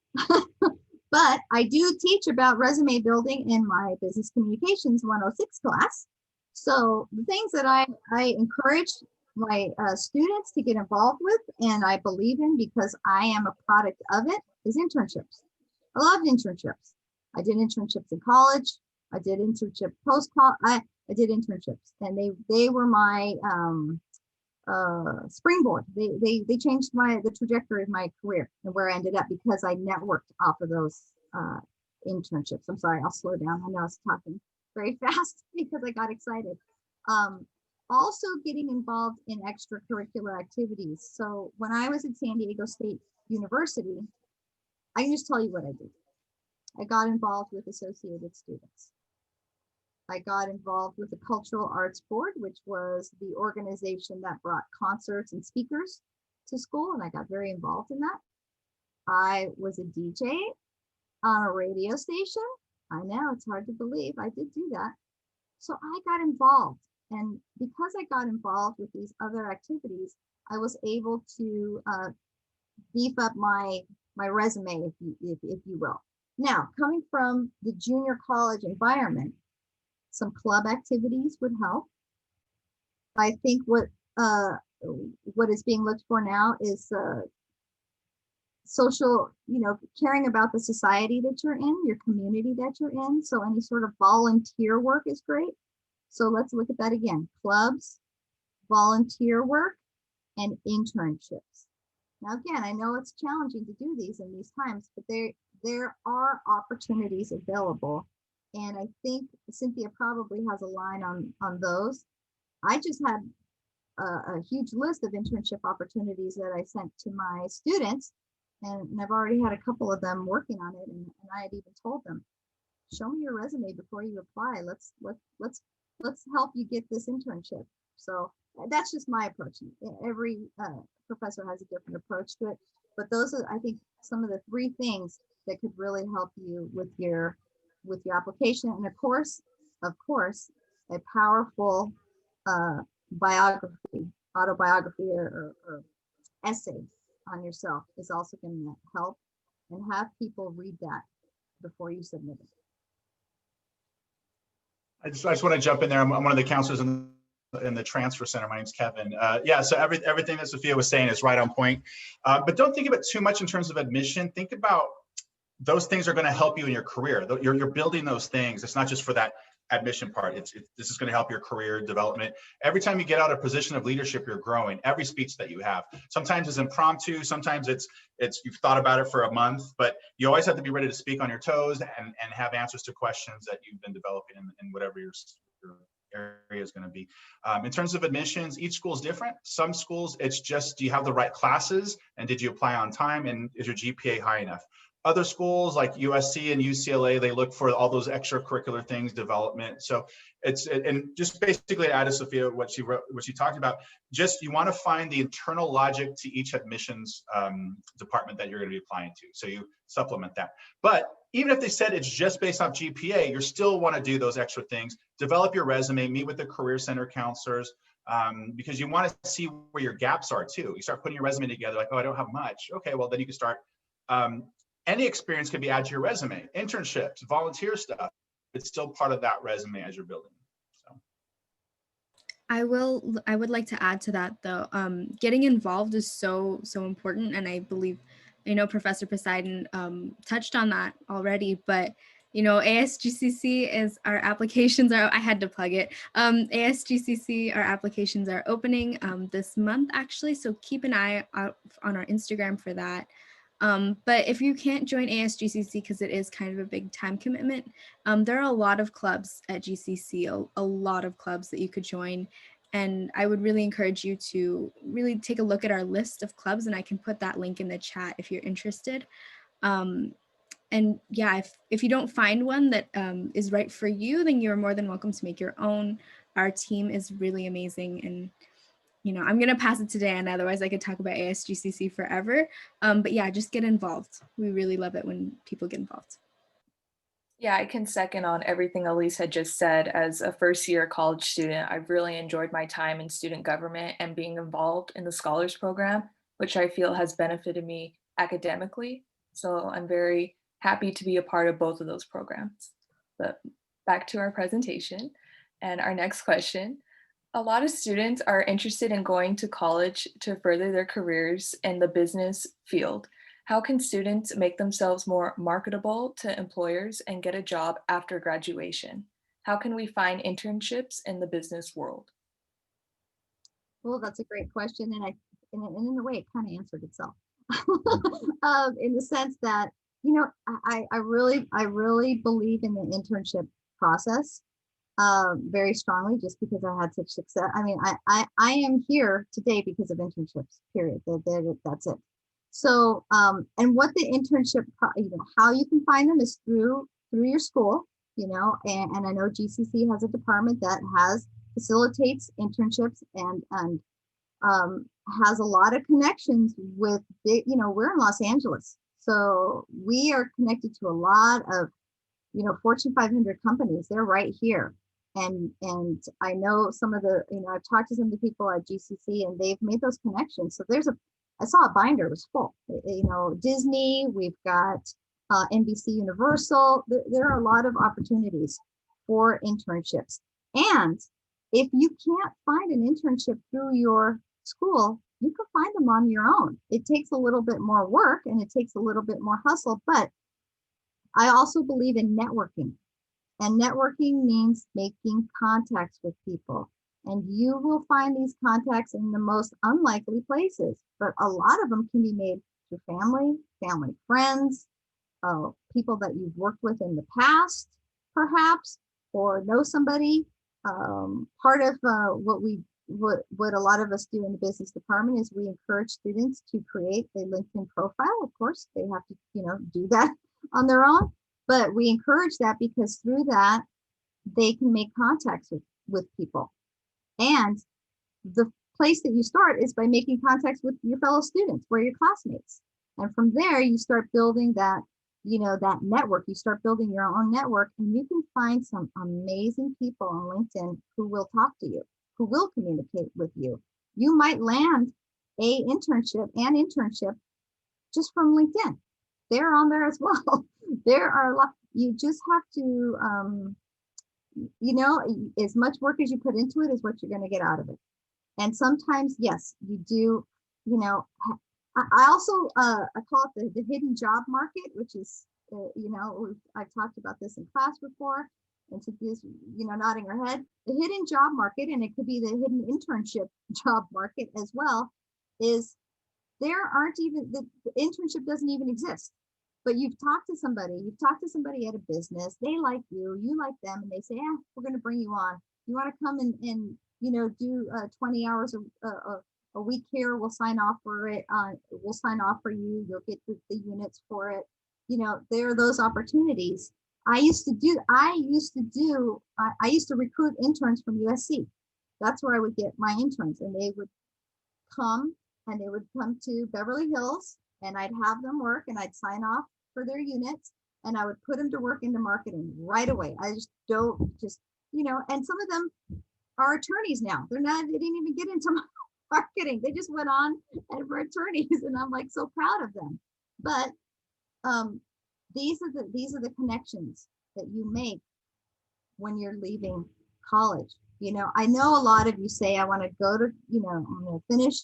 but I do teach about resume building in my business communications 106 class. So the things that I encourage my students to get involved with, and I believe in because I am a product of it, is internships. I loved internships. I did internships in college. I did internship post-college. I did internships, and they were my springboard. They changed the trajectory of my career and where I ended up because I networked off of those internships. I'm sorry, I'll slow down. I know I was talking very fast because I got excited. Also getting involved in extracurricular activities. So when I was at San Diego State University, I can just tell you what I did. I got involved with Associated Students. I got involved with the Cultural Arts Board, which was the organization that brought concerts and speakers to school, and I got very involved in that. I was a DJ on a radio station. I know, it's hard to believe I did do that. So I got involved, and because I got involved with these other activities, I was able to beef up my resume, if you will. Now, coming from the junior college environment, some club activities would help. I think what is being looked for now is social, caring about the society that you're in, your community that you're in. So any sort of volunteer work is great. So let's look at that again. Clubs, volunteer work, and internships. Now, again, I know it's challenging to do these in these times, but there are opportunities available. And I think Cynthia probably has a line on those. I just had a huge list of internship opportunities that I sent to my students, and I've already had a couple of them working on it, and I had even told them, show me your resume before you apply. Let's help you get this internship. So that's just my approach. Every professor has a different approach to it, but those are, I think, some of the three things that could really help you with your application. And of course, a powerful biography, autobiography, or essay on yourself is also going to help, and have people read that before you submit it. I just want to jump in there. I'm one of the counselors in the transfer center. My name's Kevin. Yeah, so everything that Sophia was saying is right on point. But don't think of it too much in terms of admission. Think about those things are going to help you in your career. You're building those things. It's not just for that admission part. This is going to help your career development. Every time you get out of a position of leadership, you're growing. Every speech that you have. Sometimes it's impromptu. Sometimes it's you've thought about it for a month, but you always have to be ready to speak on your toes and have answers to questions that you've been developing in whatever your area is going to be. In terms of admissions, each school is different. Some schools, it's just, do you have the right classes, and did you apply on time, and is your GPA high enough? Other schools like USC and UCLA, they look for all those extracurricular things, development. So and just basically to add to Sophia, what she talked about, just you want to find the internal logic to each admissions department that you're going to be applying to. So you supplement that. But even if they said it's just based off GPA, you still want to do those extra things, develop your resume, meet with the career center counselors, because you want to see where your gaps are too. You start putting your resume together like, oh, I don't have much. Okay, well, then you can start, any experience can be added to your resume, internships, volunteer stuff. It's still part of that resume as you're building. So. I would like to add to that though. Getting involved is so important, and I know Professor Poseidon touched on that already, but ASGCC is our applications are, I had to plug it. ASGCC, our applications are opening this month actually, so keep an eye out on our Instagram for that. But if you can't join ASGCC because it is kind of a big time commitment, there are a lot of clubs at GCC, a lot of clubs that you could join. And I would really encourage you to really take a look at our list of clubs, and I can put that link in the chat if you're interested. And yeah, if you don't find one that is right for you, then you're more than welcome to make your own. Our team is really amazing, and I'm going to pass it to Diana, otherwise I could talk about ASGCC forever. But yeah, just get involved. We really love it when people get involved. Yeah, I can second on everything Elise had just said. As a first-year college student, I've really enjoyed my time in student government and being involved in the Scholars Program, which I feel has benefited me academically. So I'm very happy to be a part of both of those programs. But back to our presentation and our next question. A lot of students are interested in going to college to further their careers in the business field. How can students make themselves more marketable to employers and get a job after graduation? How can we find internships in the business world? Well, that's a great question, and in a way, it kind of answered itself. In the sense that I really believe in the internship process very strongly, just because I had such success. I mean, I am here today because of internships. Period. That's it. So, and what the internship, how you can find them is through your school, and I know GCC has a department that facilitates internships and has a lot of connections with we're in Los Angeles, so we are connected to a lot of Fortune 500 companies. They're right here. And I know some of the, I've talked to some of the people at GCC, and they've made those connections. So I saw a binder, it was full, Disney, we've got NBC Universal. There are a lot of opportunities for internships. And if you can't find an internship through your school, you can find them on your own. It takes a little bit more work and it takes a little bit more hustle, but I also believe in networking. And networking means making contacts with people. And you will find these contacts in the most unlikely places, but a lot of them can be made through family friends, people that you've worked with in the past, perhaps, or know somebody. Part of what a lot of us do in the business department is we encourage students to create a LinkedIn profile. Of course, they have to, do that on their own, but we encourage that because through that, they can make contacts with people. And the place that you start is by making contacts with your fellow students or your classmates. And from there, you start building that, that network. You start building your own network, and you can find some amazing people on LinkedIn who will talk to you, who will communicate with you. You might land an internship just from LinkedIn. They're on there as well. There are a lot. You just have to, as much work as you put into it is what you're going to get out of it. And sometimes, yes, you do, I also, I call it the hidden job market, which is, I've talked about this in class before, and Cynthia's, nodding her head. The hidden job market, and it could be the hidden internship job market as well, is there aren't even, the internship doesn't even exist. But you've talked to somebody at a business, they like you, you like them, and they say, we're going to bring you on. You want to come and do 20 hours a week here, we'll sign off for it. We'll sign off for you. You'll get the units for it. There are those opportunities. I used to recruit interns from USC. That's where I would get my interns, and they would come to Beverly Hills, and I'd have them work, and I'd sign off for their units, and I would put them to work into marketing right away. I just don't and some of them are attorneys now. They didn't even get into marketing. They just went on and were attorneys, and I'm like so proud of them. But these are the connections that you make when you're leaving college. I know a lot of you say, I want to go to, I'm going to finish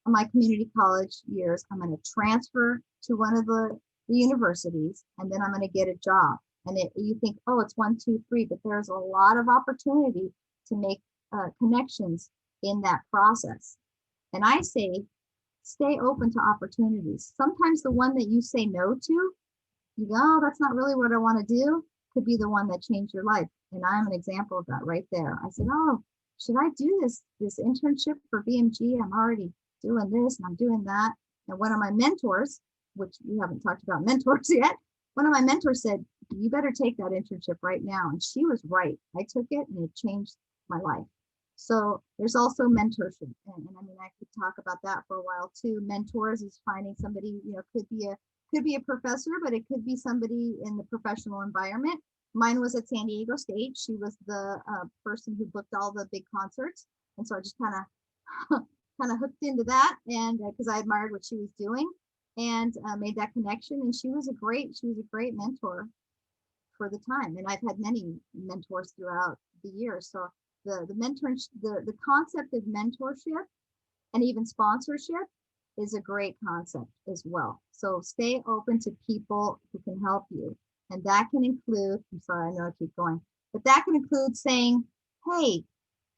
my community college years. I'm going to transfer to one of the universities, and then I'm going to get a job. And you think, oh, it's 1, 2, 3, but there's a lot of opportunity to make connections in that process. And I say, stay open to opportunities. Sometimes the one that you say no to, you go, oh, that's not really what I want to do, could be the one that changed your life. And I'm an example of that right there. I said, oh, should I do this internship for BMG? I'm already doing this and I'm doing that. And one of my mentors, which we haven't talked about mentors yet, one of my mentors said, you better take that internship right now. And she was right. I took it and it changed my life. So there's also mentorship. And I mean, I could talk about that for a while too. Mentors is finding somebody, could be a professor, but it could be somebody in the professional environment. Mine was at San Diego State. She was the person who booked all the big concerts. And so I just kind of hooked into that, and because I admired what she was doing, and made that connection. And she was a great mentor for the time. And I've had many mentors throughout the years. So the concept of mentorship and even sponsorship is a great concept as well. So stay open to people who can help you. And that can include, I'm sorry, I know I keep going, but that can include saying, hey,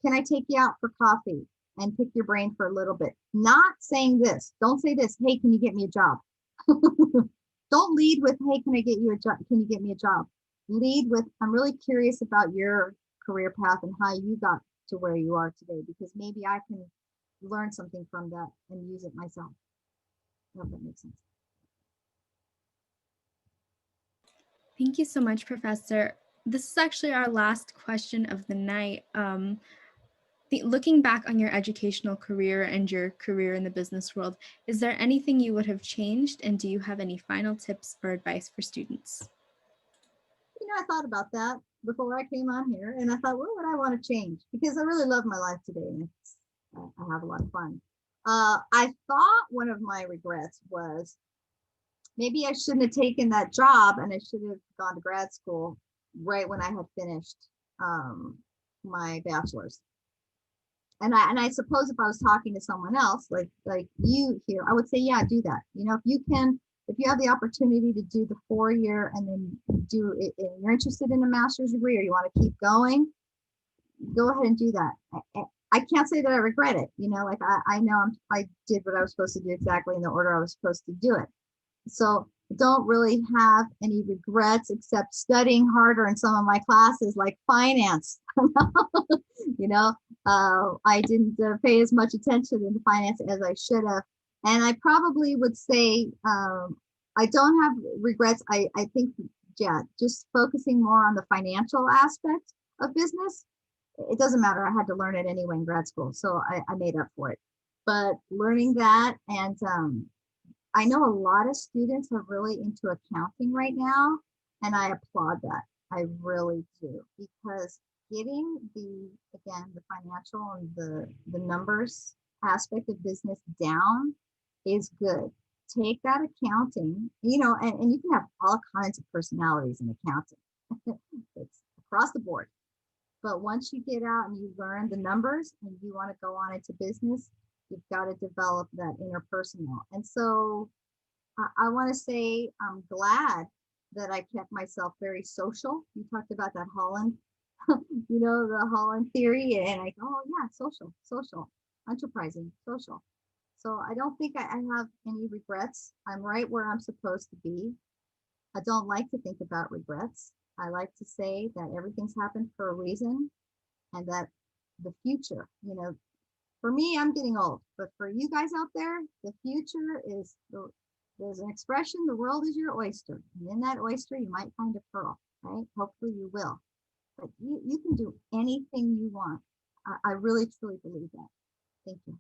can I take you out for coffee and pick your brain for a little bit? Not saying this. Don't say this. Hey, can you get me a job? Don't lead with, hey, can I get you a job? Can you get me a job? Lead with, I'm really curious about your career path and how you got to where you are today, because maybe I can learn something from that and use it myself. I hope that makes sense. Thank you so much, Professor. This is actually our last question of the night. Looking back on your educational career and your career in the business world, is there anything you would have changed? And do you have any final tips or advice for students? I thought about that before I came on here, and I thought, what would I want to change? Because I really love my life today, and I have a lot of fun. I thought one of my regrets was maybe I shouldn't have taken that job, and I should have gone to grad school right when I had finished my bachelor's. and I suppose if I was talking to someone else like you here, I would say, yeah, do that. You know, if you have the opportunity to do the 4-year and then do it, and you're interested in a master's degree or you want to keep going, go ahead and do that. I can't say that I regret it. You know, like I know I did what I was supposed to do exactly in the order I was supposed to do it. So don't really have any regrets except studying harder in some of my classes like finance. You know, I didn't pay as much attention in finance as I should have. And I probably would say I don't have regrets. I think, yeah, just focusing more on the financial aspect of business. It doesn't matter. I had to learn it anyway in grad school, so I made up for it. But learning that, and I know a lot of students are really into accounting right now, and I applaud that. I really do, because getting again, the financial and the numbers aspect of business down is good. Take that accounting, you know, and you can have all kinds of personalities in accounting. It's across the board. But once you get out and you learn the numbers and you want to go on into business, you've got to develop that interpersonal. And so I want to say I'm glad that I kept myself very social. You talked about that Holland, you know, the Holland theory. And I go, oh, yeah, social, enterprising, social. So I don't think I have any regrets. I'm right where I'm supposed to be. I don't like to think about regrets. I like to say that everything's happened for a reason, and that the future, you know, for me, I'm getting old, but for you guys out there, the future is, there's an expression, the world is your oyster. And in that oyster, you might find a pearl, right? Hopefully you will. But you can do anything you want. I really, truly believe that. Thank you.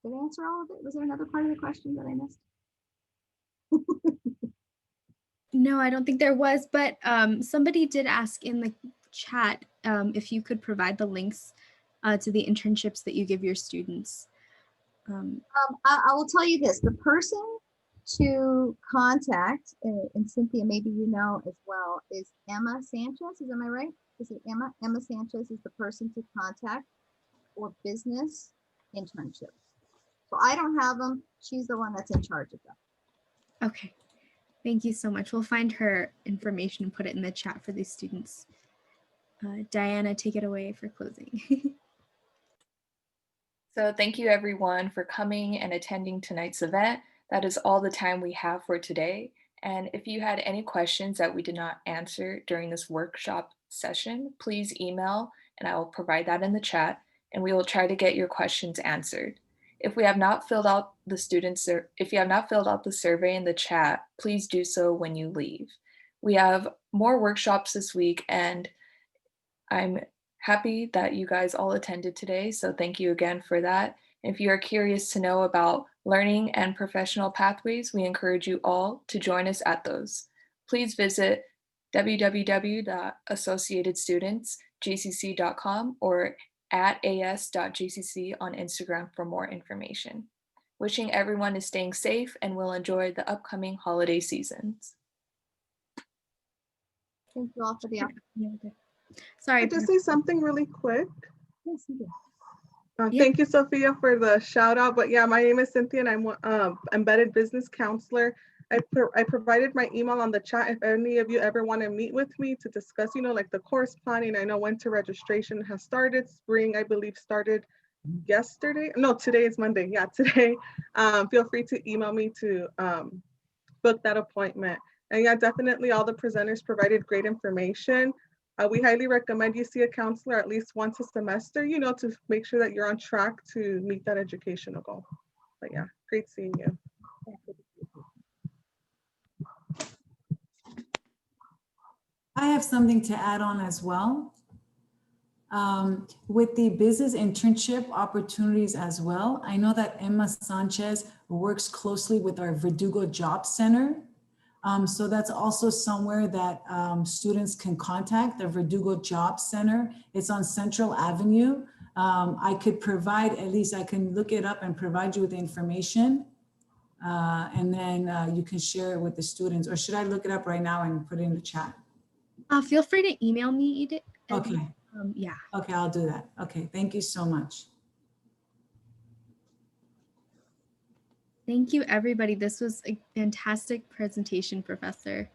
Did I answer all of it? Was there another part of the question that I missed? No, I don't think there was, but somebody did ask in the chat if you could provide the links to the internships that you give your students. I will tell you this, the person to contact, and Cynthia, maybe you know as well, is Emma Sanchez. Am I right? Is it Emma? Emma Sanchez is the person to contact for business internships. So I don't have them. She's the one that's in charge of them. Okay. Thank you so much. We'll find her information and put it in the chat for these students. Diana, take it away for closing. So thank you everyone for coming and attending tonight's event. That is all the time we have for today. And if you had any questions that we did not answer during this workshop session, please email and I will provide that in the chat, and we will try to get your questions answered. If you have not filled out the survey in the chat, please do so when you leave. We have more workshops this week, and I'm happy that you guys all attended today, so thank you again for that. If you are curious to know about learning and professional pathways, we encourage you all to join us at those. Please visit www.associatedstudentsgcc.com or at as.gcc on Instagram for more information. Wishing everyone is staying safe and will enjoy the upcoming holiday seasons. Thank you all for the opportunity. Sorry. Can I just say something really quick? Yes, you do. Yeah. Thank you, Sophia, for the shout out. But yeah, my name is Cynthia and I'm embedded business counselor. I provided my email on the chat if any of you ever want to meet with me to discuss, you know, like the course planning. I know winter registration has started. Spring, I believe, started yesterday. No, today is Monday. Yeah, today. Feel free to email me to book that appointment. And yeah, definitely all the presenters provided great information. We highly recommend you see a counselor at least once a semester, you know, to make sure that you're on track to meet that educational goal. But yeah, great seeing you. I have something to add on as well. With the business internship opportunities as well, I know that Emma Sanchez works closely with our Verdugo Job Center. So that's also somewhere that students can contact the Verdugo Job Center. It's on Central Avenue. I could provide, at least I can look it up and provide you with the information. And then you can share it with the students, or should I look it up right now and put it in the chat? Feel free to email me, Edith. Okay, Yeah. okay, I'll do that. Okay, thank you so much. Thank you, everybody. This was a fantastic presentation, Professor.